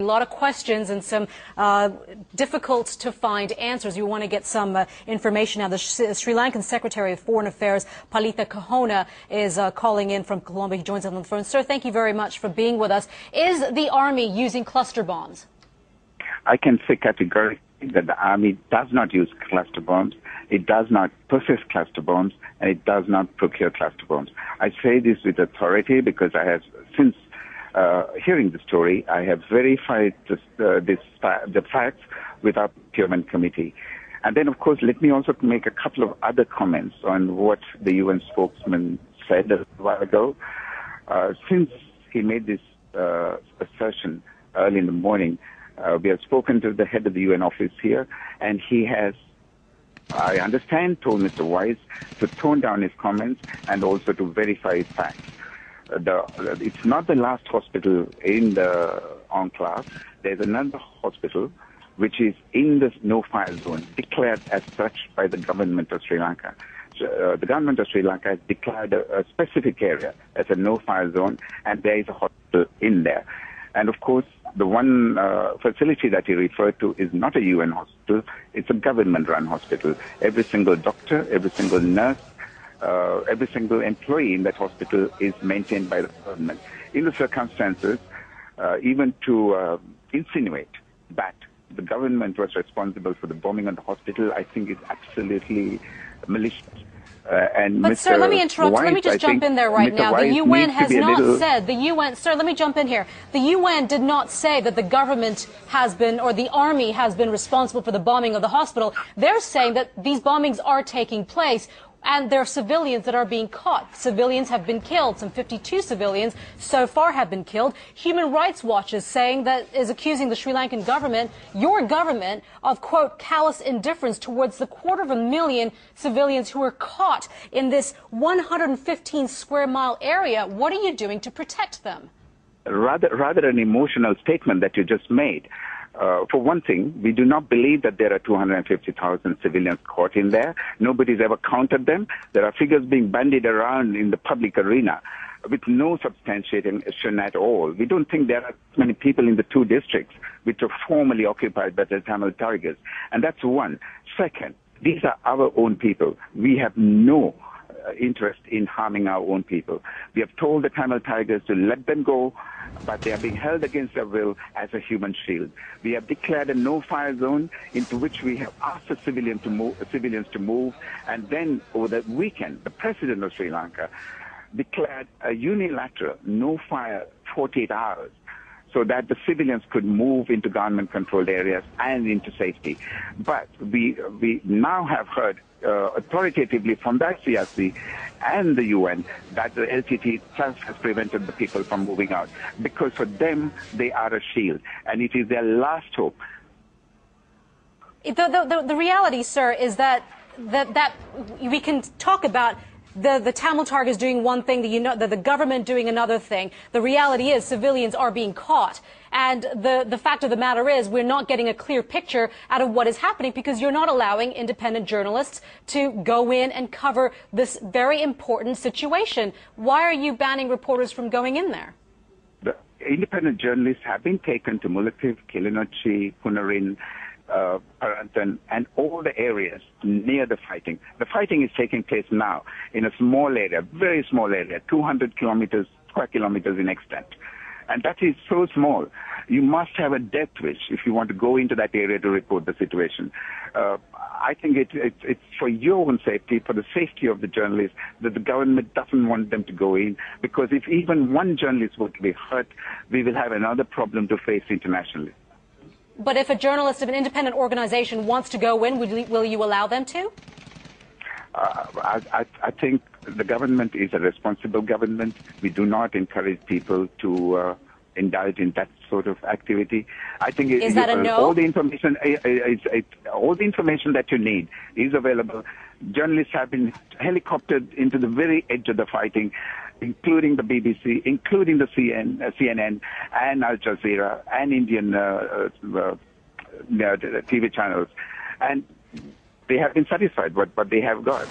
A lot of questions and some difficult to find answers. You want to get some information now. The Sri Lankan Secretary of Foreign Affairs, Palitha Kahona, is calling in from Colombo. He joins us on the phone. Sir, thank you very much for being with us. Is the Army using cluster bombs? I can say categorically that the Army does not use cluster bombs. It does not possess cluster bombs, and it does not procure cluster bombs. I say this with authority because I have, since hearing the story, I have verified the facts with our procurement committee. And then, of course, let me also make a couple of other comments on what the UN spokesman said a while ago. Since he made this assertion early in the morning, we have spoken to the head of the UN office here, and he has, I understand, told Mr. Weiss to tone down his comments and also to verify his facts. It's not the last hospital in the enclave. There's another hospital which is in the no-fire zone, declared as such by the government of Sri Lanka. The government of Sri Lanka has declared a specific area as a no-fire zone, and there is a hospital in there. And of course, the one facility that he referred to is not a UN hospital. It's a government-run hospital. Every single doctor, every single nurse, every single employee in that hospital is maintained by the government. In the circumstances, even to insinuate that the government was responsible for the bombing of the hospital, I think is absolutely malicious. But sir, let me interrupt. Let me just jump in there right now. The UN has not said, sir, let me jump in here. The UN did not say that the government has been, or the army has been responsible for the bombing of the hospital. They're saying that these bombings are taking place, and there are civilians that are being caught. Civilians have been killed. Some 52 civilians so far have been killed. Human Rights Watch is accusing the Sri Lankan government, your government, of, quote, callous indifference towards the 250,000 civilians who were caught in this 115 square mile area. What are you doing to protect them? Rather an emotional statement that you just made. For one thing, we do not believe that there are 250,000 civilians caught in there. Nobody's ever counted them. There are figures being bandied around in the public arena with no substantiation at all. We don't think there are many people in the two districts which are formerly occupied by the Tamil Tigers. And that's one. Second, these are our own people. We have no interest in harming our own people. We have told the Tamil Tigers to let them go, but they are being held against their will as a human shield. We have declared a no-fire zone into which we have asked the civilians to move, and then over the weekend, the president of Sri Lanka declared a unilateral no-fire 48 hours so that the civilians could move into government-controlled areas and into safety. But we now have heard authoritatively from the ICRC and the UN that the LTT itself has prevented the people from moving out, because for them they are a shield and it is their last hope. The reality, sir, is that we can talk about the Tamil Tigers doing one thing, the government doing another thing. The reality is civilians are being caught. And the fact of the matter is we're not getting a clear picture out of what is happening because you're not allowing independent journalists to go in and cover this very important situation. Why are you banning reporters from going in there? The independent journalists have been taken to Mullaitivu, Kilinochchi, Punarin, Parantan, and all the areas near the fighting. The fighting is taking place now in a small area, very small area, 200 square kilometers in extent. And that is so small. You must have a death wish if you want to go into that area to report the situation. I think it's for your own safety, for the safety of the journalists, that the government doesn't want them to go in, because if even one journalist were to be hurt, we will have another problem to face internationally. But if a journalist of an independent organization wants to go in, will you allow them to? I think the government is a responsible government. We do not encourage people to indulge in that sort of activity. I think is that a no? All the information that you need is available. Journalists have been helicoptered into the very edge of the fighting, including the BBC, including the CNN and Al Jazeera and Indian TV channels. And they have been satisfied with what they have got.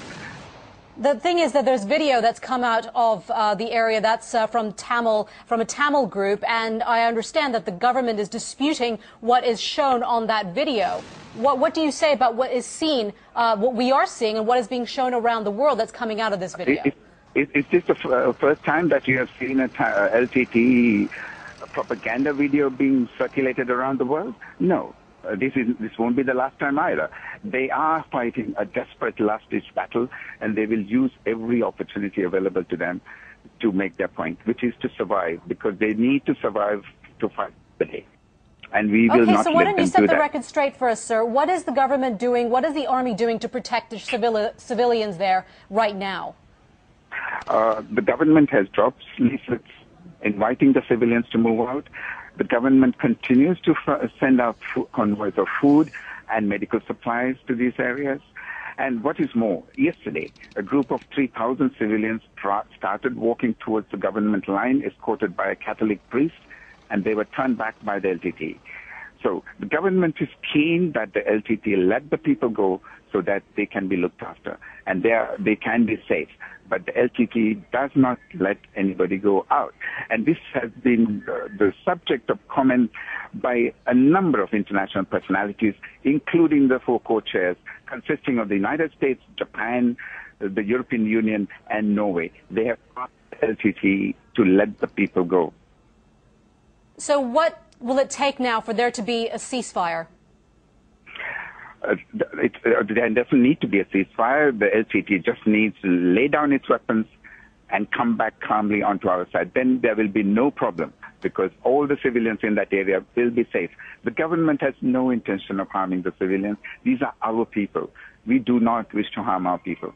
The thing is that there's video that's come out of the area that's from a Tamil group, and I understand that the government is disputing what is shown on that video. What do you say about what is seen, what we are seeing, and what is being shown around the world that's coming out of this video? Is this the first time that you have seen a LTT propaganda video being circulated around the world? No. This won't be the last time either. They are fighting a desperate last-ditch battle, and they will use every opportunity available to them to make their point, which is to survive, because they need to survive to fight the day. And we will not let them do that. Okay, so why don't you set the record straight for us, sir? What is the government doing? What is the army doing to protect the civilians there right now? The government has dropped leaflets inviting the civilians to move out. The government continues to send out convoys of food and medical supplies to these areas. And what is more, yesterday, a group of 3,000 civilians started walking towards the government line, escorted by a Catholic priest, and they were turned back by the LTT. So the government is keen that the LTT let the people go so that they can be looked after and they can be safe. But the LTT does not let anybody go out. And this has been the subject of comment by a number of international personalities, including the 4 co-chairs, consisting of the United States, Japan, the European Union, and Norway. They have asked the LTT to let the people go. So what will it take now for there to be a ceasefire? There doesn't need to be a ceasefire. The LTT just needs to lay down its weapons and come back calmly onto our side. Then there will be no problem, because all the civilians in that area will be safe. The government has no intention of harming the civilians. These are our people. We do not wish to harm our people.